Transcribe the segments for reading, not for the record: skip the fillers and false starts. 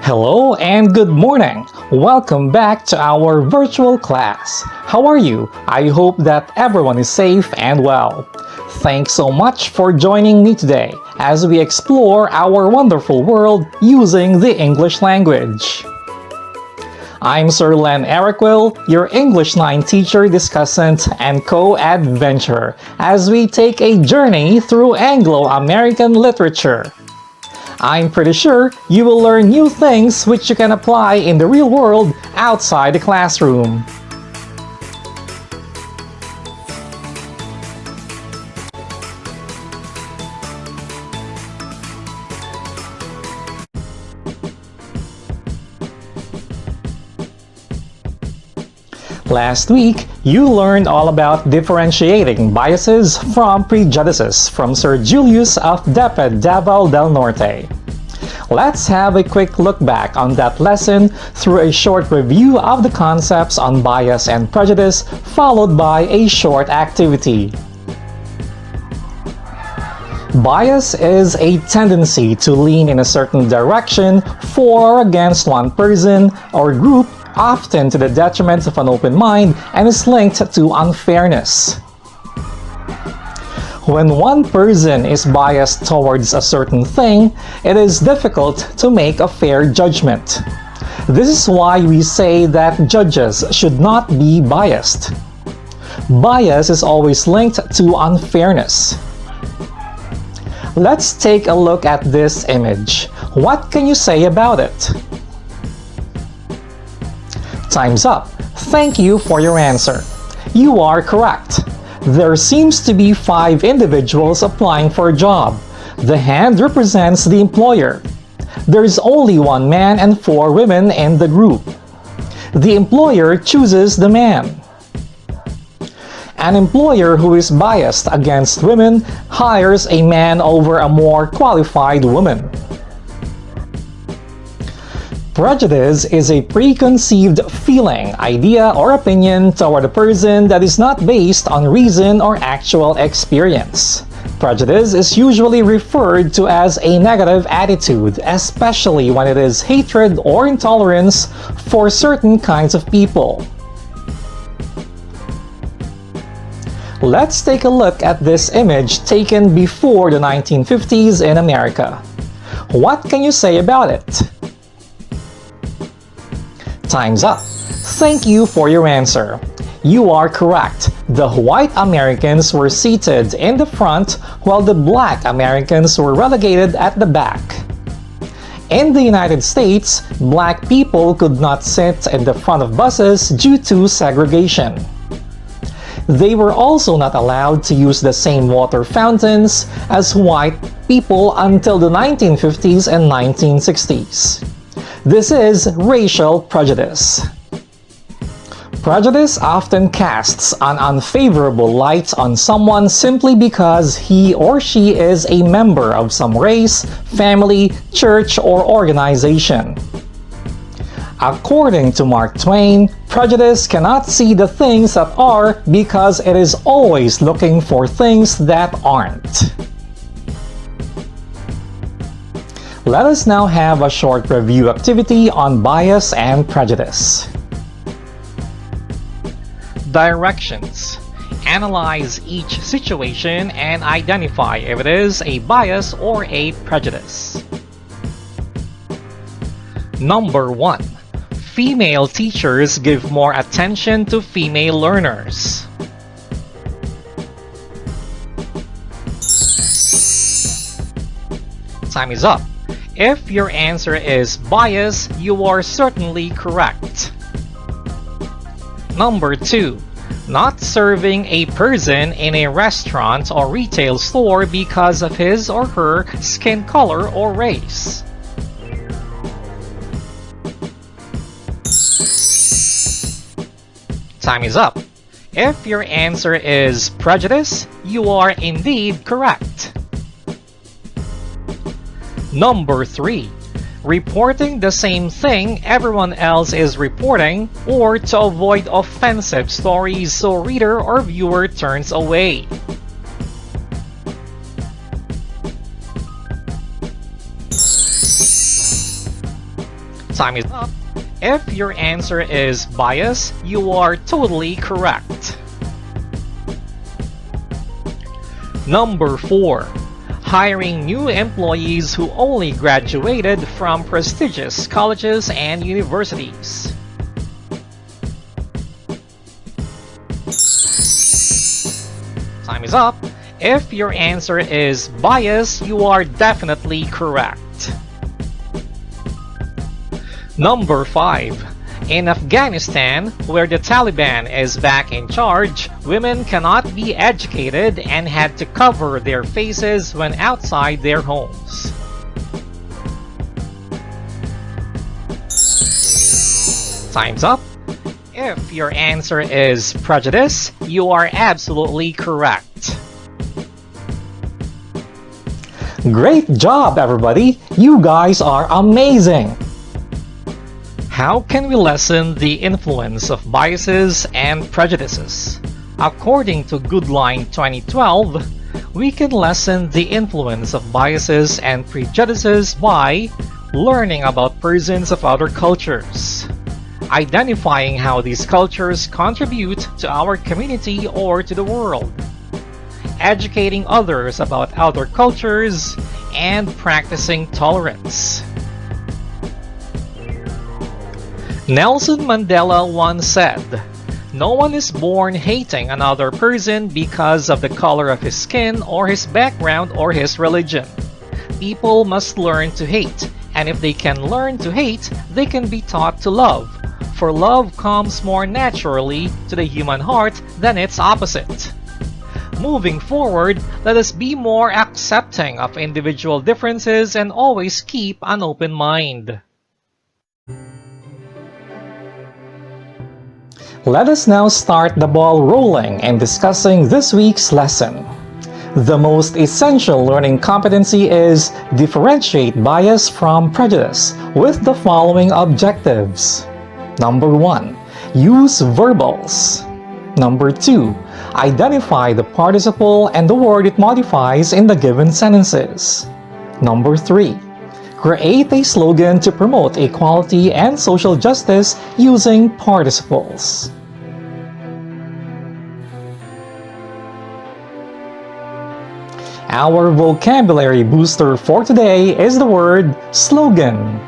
Hello and good morning! Welcome back to our virtual class. How are you? I hope that everyone is safe and well. Thanks so much for joining me today as we explore our wonderful world using the English language. I'm Sir Len Erickwill, your English 9 teacher, discussant, and co-adventurer as we take a journey through Anglo-American literature. I'm pretty sure you will learn new things which you can apply in the real world outside the classroom. Last week, you learned all about differentiating biases from prejudices from Sir Julius of Deped Davao del Norte. Let's have a quick look back on that lesson through a short review of the concepts on bias and prejudice, followed by a short activity. Bias is a tendency to lean in a certain direction for or against one person or group, often to the detriment of an open mind, and is linked to unfairness. When one person is biased towards a certain thing, it is difficult to make a fair judgment. This is why we say that judges should not be biased. Bias is always linked to unfairness. Let's take a look at this image. What can you say about it? Time's up. Thank you for your answer. You are correct. There seems to be 5 individuals applying for a job. The hand represents the employer. There is only 1 man and 4 women in the group. The employer chooses the man. An employer who is biased against women hires a man over a more qualified woman. Prejudice is a preconceived feeling, idea, or opinion toward a person that is not based on reason or actual experience. Prejudice is usually referred to as a negative attitude, especially when it is hatred or intolerance for certain kinds of people. Let's take a look at this image taken before the 1950s in America. What can you say about it? Time's up. Thank you for your answer. You are correct. The white Americans were seated in the front while the black Americans were relegated at the back. In the United States, black people could not sit in the front of buses due to segregation. They were also not allowed to use the same water fountains as white people until the 1950s and 1960s. This is racial prejudice. Prejudice often casts an unfavorable light on someone simply because he or she is a member of some race, family, church, or organization. According to Mark Twain, prejudice cannot see the things that are because it is always looking for things that aren't. Let us now have a short review activity on bias and prejudice. Directions. Analyze each situation and identify if it is a bias or a prejudice. Number 1. Female teachers give more attention to female learners. Time is up. If your answer is bias, you are certainly correct. Number 2. Not serving a person in a restaurant or retail store because of his or her skin color or race. Time is up. If your answer is prejudice, you are indeed correct. Number 3. Reporting the same thing everyone else is reporting, or to avoid offensive stories so reader or viewer turns away. Time is up. If your answer is bias, you are totally correct. Number 4. Hiring new employees who only graduated from prestigious colleges and universities. Time is up. If your answer is bias, you are definitely correct. Number 5. In Afghanistan, where the Taliban is back in charge, women cannot be educated and had to cover their faces when outside their homes. Time's up. If your answer is prejudice, you are absolutely correct. Great job, everybody! You guys are amazing! How can we lessen the influence of biases and prejudices? According to Goodline 2012, we can lessen the influence of biases and prejudices by learning about persons of other cultures, identifying how these cultures contribute to our community or to the world, educating others about other cultures, and practicing tolerance. Nelson Mandela once said, "No one is born hating another person because of the color of his skin or his background or his religion. People must learn to hate, and if they can learn to hate, they can be taught to love, for love comes more naturally to the human heart than its opposite." Moving forward, let us be more accepting of individual differences and always keep an open mind. Let us now start the ball rolling in discussing this week's lesson. The most essential learning competency is differentiate bias from prejudice with the following objectives. Number 1. Use verbals. Number 2. Identify the participle and the word it modifies in the given sentences. Number 3. Create a slogan to promote equality and social justice using participles. Our vocabulary booster for today is the word slogan.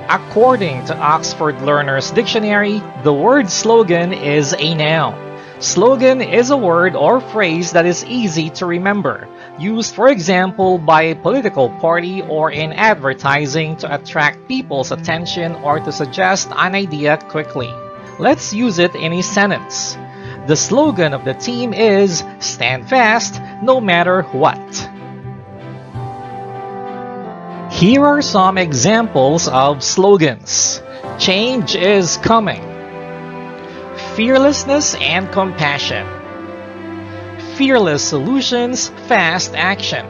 According to Oxford Learner's Dictionary, the word slogan is a noun. Slogan is a word or phrase that is easy to remember, used for example by a political party or in advertising to attract people's attention or to suggest an idea quickly. Let's use it in a sentence. The slogan of the team is "Stand fast, no matter what." Here are some examples of slogans. Change is coming. Fearlessness and compassion. Fearless solutions, fast action.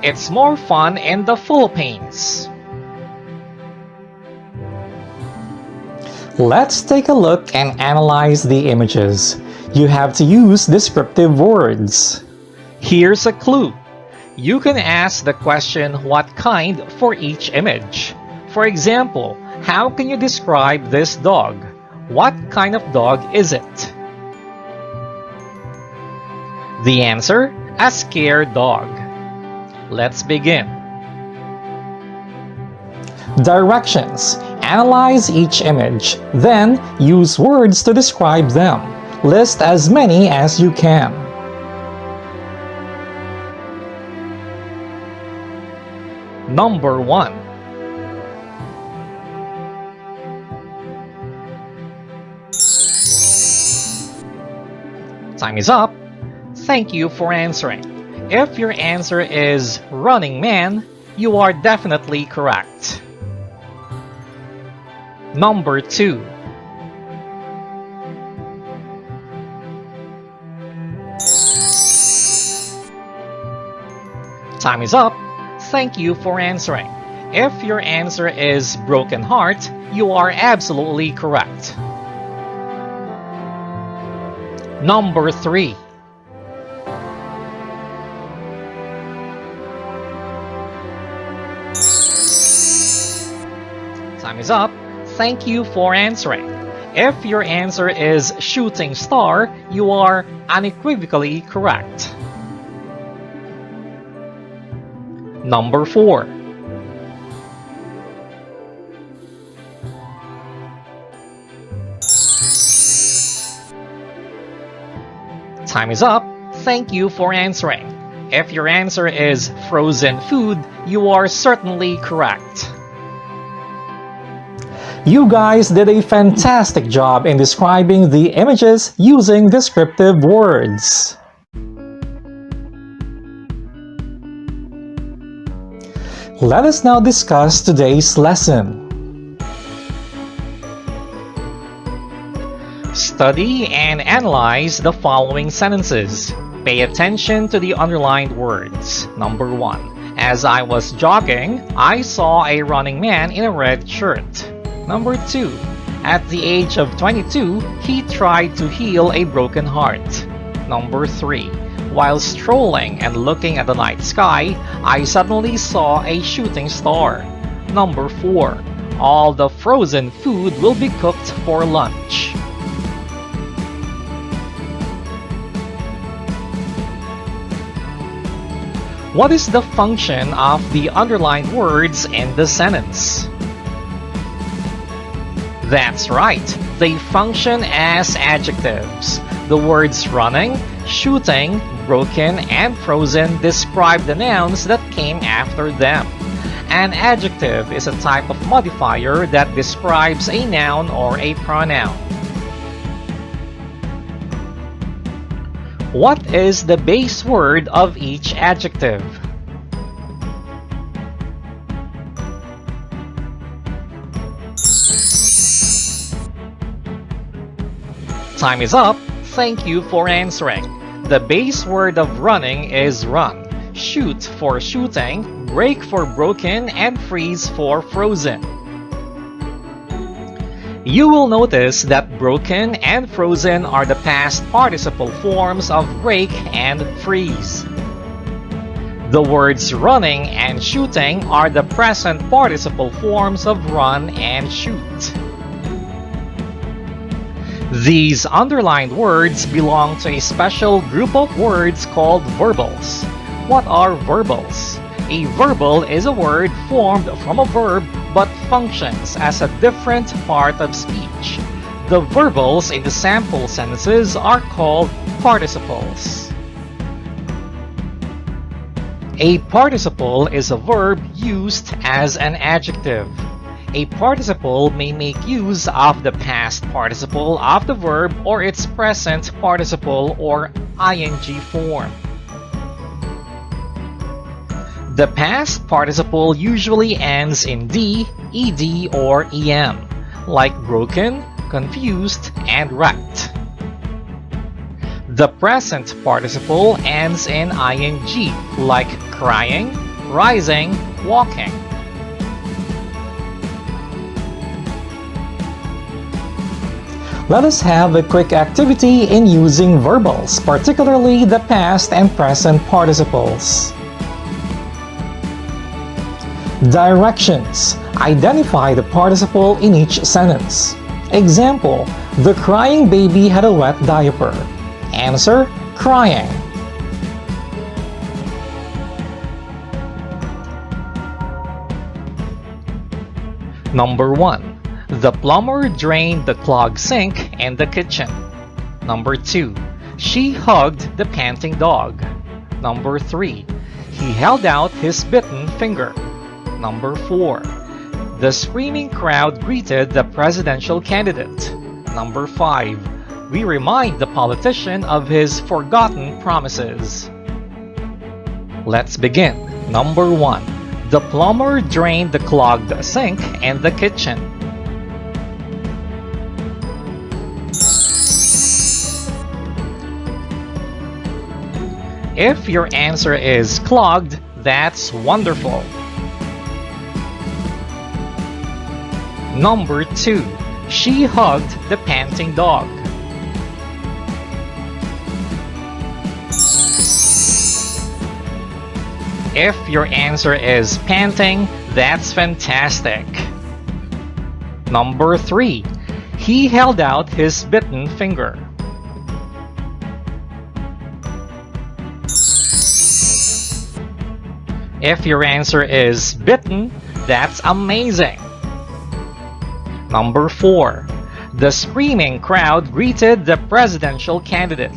It's more fun in the Philippines. Let's take a look and analyze the images. You have to use descriptive words. Here's a clue. You can ask the question "what kind" for each image. For example, how can you describe this dog? What kind of dog is it? The answer: a scared dog. Let's begin. Directions. Analyze each image, then use words to describe them. List as many as you can. Number 1. Time is up. Thank you for answering. If your answer is Running Man, you are definitely correct. Number 2. Time is up. Thank you for answering. If your answer is Broken Heart, you are absolutely correct. Number 3. Time is up. Thank you for answering. If your answer is shooting star, you are unequivocally correct. Number 4. Time is up. Thank you for answering. If your answer is frozen food, you are certainly correct. You guys did a fantastic job in describing the images using descriptive words. Let us now discuss today's lesson. Study and analyze the following sentences. Pay attention to the underlined words. Number 1. As I was jogging, I saw a running man in a red shirt. Number 2. At the age of 22, he tried to heal a broken heart. Number 3. While strolling and looking at the night sky, I suddenly saw a shooting star. Number 4. All the frozen food will be cooked for lunch. What is the function of the underlined words in the sentence? That's right, they function as adjectives. The words running, shooting, broken, and frozen describe the nouns that came after them. An adjective is a type of modifier that describes a noun or a pronoun. What is the base word of each adjective? Time is up. Thank you for answering. The base word of running is run, shoot for shooting, break for broken, and freeze for frozen. You will notice that broken and frozen are the past participle forms of break and freeze. The words running and shooting are the present participle forms of run and shoot. These underlined words belong to a special group of words called verbals. What are verbals? A verbal is a word formed from a verb but functions as a different part of speech. The verbals in the sample sentences are called participles. A participle is a verb used as an adjective. A participle may make use of the past participle of the verb or its present participle or ing form. The past participle usually ends in d, ed, or em, like broken, confused, and wrecked. The present participle ends in ing, like crying, rising, walking. Let us have a quick activity in using verbals, particularly the past and present participles. Directions. Identify the participle in each sentence. Example: the crying baby had a wet diaper. Answer: crying. Number 1. The plumber drained the clogged sink in the kitchen. Number 2. She hugged the panting dog. Number 3. He held out his bitten finger. Number 4. The screaming crowd greeted the presidential candidate. Number 5. We remind the politician of his forgotten promises. Let's begin. Number 1. The plumber drained the clogged sink in the kitchen. If your answer is clogged, that's wonderful. Number 2. She hugged the panting dog. If your answer is panting, that's fantastic. Number 3. He held out his bitten finger. If your answer is bitten, that's amazing. Number 4. The screaming crowd greeted the presidential candidate.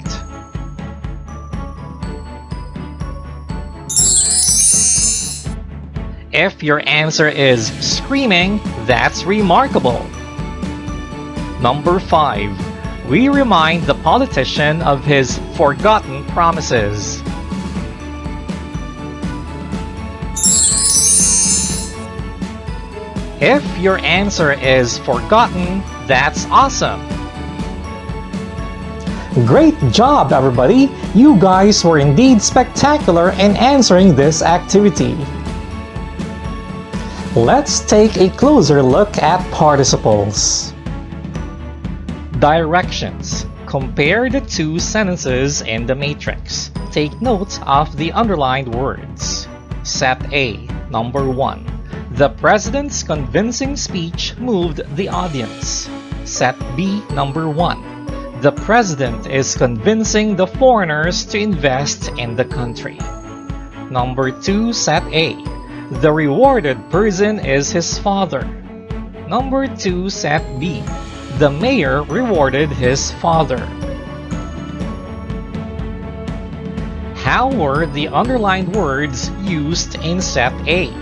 If your answer is screaming, that's remarkable. Number 5. We remind the politician of his forgotten promises. If your answer is forgotten, that's awesome. Great job, everybody! You guys were indeed spectacular in answering this activity. Let's take a closer look at participles. Directions. Compare the two sentences in the matrix. Take note of the underlined words. Set A, number 1. The president's convincing speech moved the audience. Set B, number 1. The president is convincing the foreigners to invest in the country. Number 2, set A. The rewarded person is his father. Number 2, set B. The mayor rewarded his father. How were the underlined words used in set A?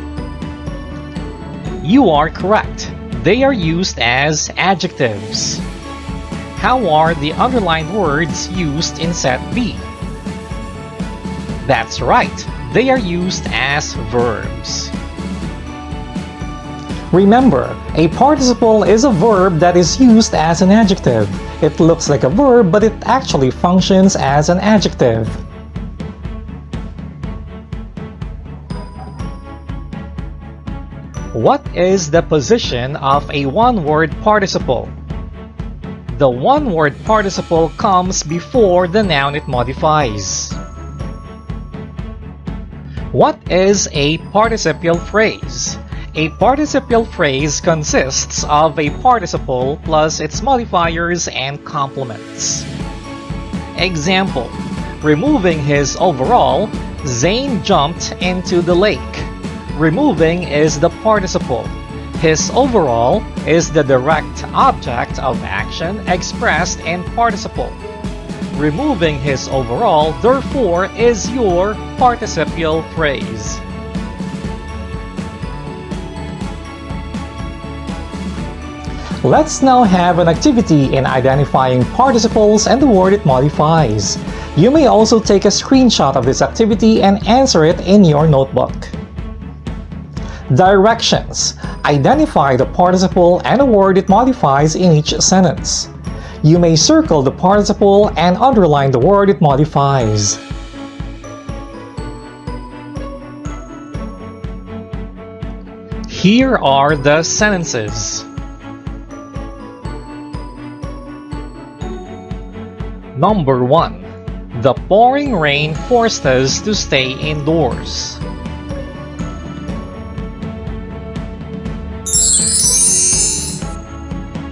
You are correct. They are used as adjectives. How are the underlined words used in set B? That's right. They are used as verbs. Remember, a participle is a verb that is used as an adjective. It looks like a verb, but it actually functions as an adjective. What is the position of a one-word participle? The one-word participle comes before the noun it modifies. What is a participial phrase? A participial phrase consists of a participle plus its modifiers and complements. Example: removing his overall, Zane jumped into the lake. Removing is the participle. His overall is the direct object of action expressed in participle. Removing his overall, therefore, is your participial phrase. Let's now have an activity in identifying participles and the word it modifies. You may also take a screenshot of this activity and answer it in your notebook. Directions. Identify the participle and the word it modifies in each sentence. You may circle the participle and underline the word it modifies. Here are the sentences. Number 1. The pouring rain forced us to stay indoors.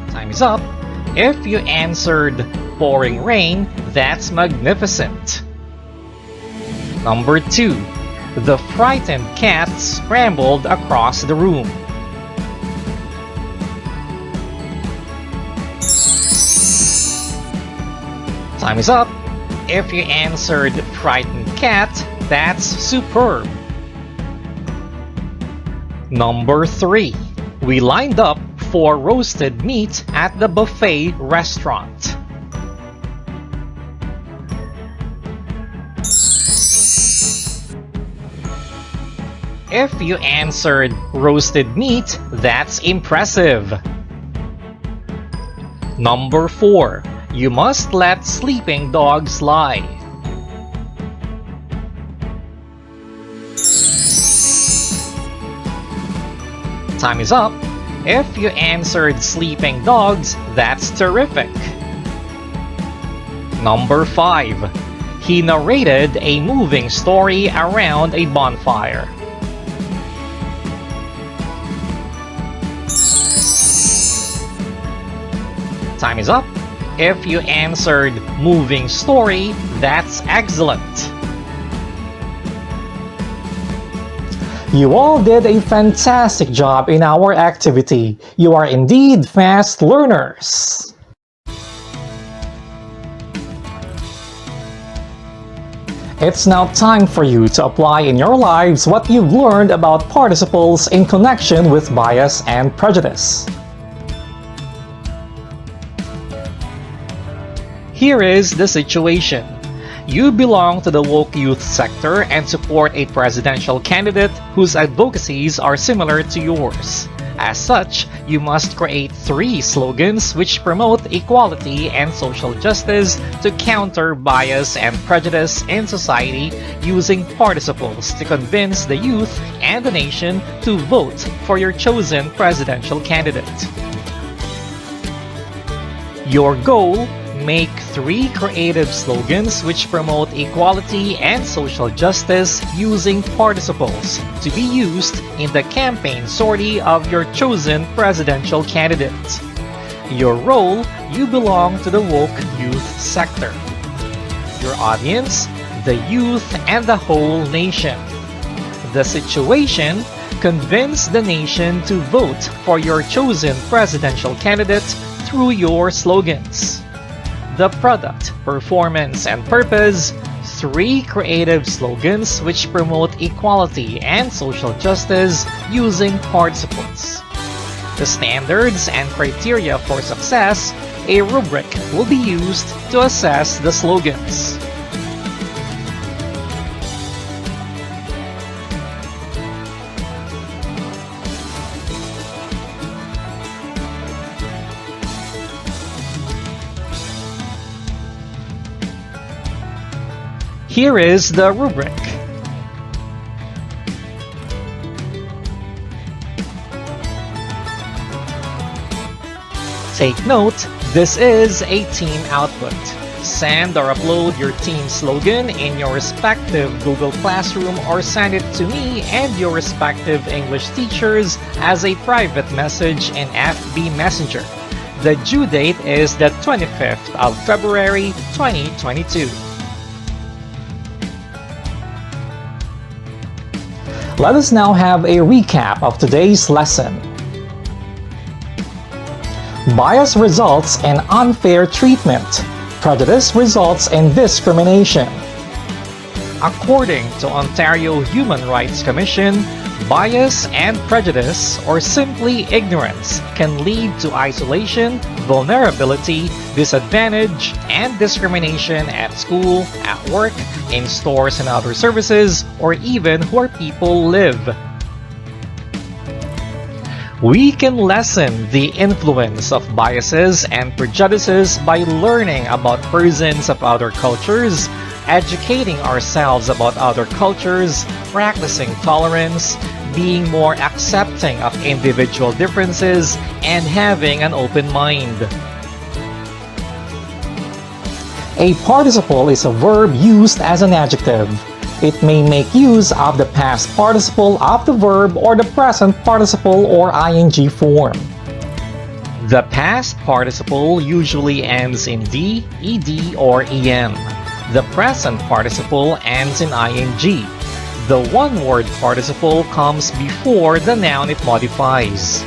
Time is up. If you answered pouring rain, that's magnificent. Number 2. The frightened cat scrambled across the room. Time is up. If you answered frightened cat, that's superb. Number 3. We lined up for roasted meat at the buffet restaurant. If you answered roasted meat, that's impressive. Number 4. You must let sleeping dogs lie. Time is up. If you answered sleeping dogs, that's terrific. Number 5. He narrated a moving story around a bonfire. Time is up. If you answered moving story, that's excellent. You all did a fantastic job in our activity. You are indeed fast learners. It's now time for you to apply in your lives what you've learned about participles in connection with bias and prejudice. Here is the situation. You belong to the woke youth sector and support a presidential candidate whose advocacies are similar to yours. As such, you must create 3 slogans which promote equality and social justice to counter bias and prejudice in society using participles to convince the youth and the nation to vote for your chosen presidential candidate. Your goal: make 3 creative slogans which promote equality and social justice using participles to be used in the campaign sortie of your chosen presidential candidate. Your role: you belong to the woke youth sector. Your audience: the youth and the whole nation. The situation: convince the nation to vote for your chosen presidential candidate through your slogans. The product, performance, and purpose: 3 creative slogans which promote equality and social justice using participles. The standards and criteria for success: a rubric will be used to assess the slogans. Here is the rubric. Take note, this is a team output. Send or upload your team slogan in your respective Google Classroom or send it to me and your respective English teachers as a private message in FB Messenger. The due date is the 25th of February 2022. Let us now have a recap of today's lesson. Bias results in unfair treatment. Prejudice results in discrimination. According to Ontario Human Rights Commission, bias and prejudice, or simply ignorance, can lead to isolation, vulnerability, disadvantage, and discrimination at school, at work, in stores and other services, or even where people live. We can lessen the influence of biases and prejudices by learning about persons of other cultures, educating ourselves about other cultures, practicing tolerance, being more accepting of individual differences, and having an open mind. A participle is a verb used as an adjective. It may make use of the past participle of the verb or the present participle or ing form. The past participle usually ends in d, ed, or em. The present participle ends in ing. The one-word participle comes before the noun it modifies.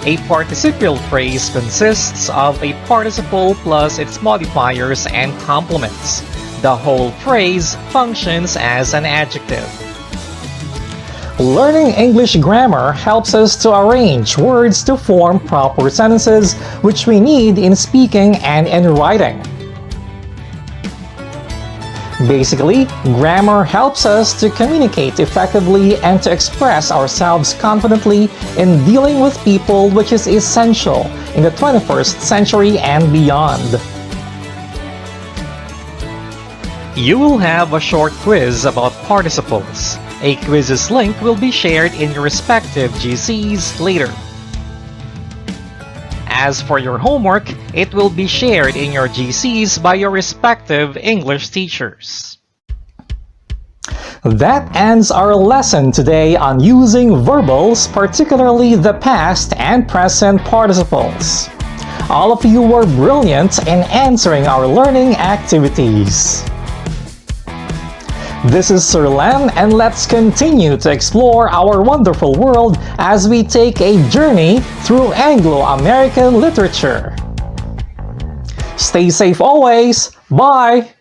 A participial phrase consists of a participle plus its modifiers and complements. The whole phrase functions as an adjective. Learning English grammar helps us to arrange words to form proper sentences, which we need in speaking and in writing. Basically, grammar helps us to communicate effectively and to express ourselves confidently in dealing with people, which is essential in the 21st century and beyond. You will have a short quiz about participles. A quiz's link will be shared in your respective GCs later. As for your homework, it will be shared in your GCs by your respective English teachers. That ends our lesson today on using verbals, particularly the past and present participles. All of you were brilliant in answering our learning activities. This is Sir Len, and let's continue to explore our wonderful world as we take a journey through Anglo-American literature. Stay safe always. Bye!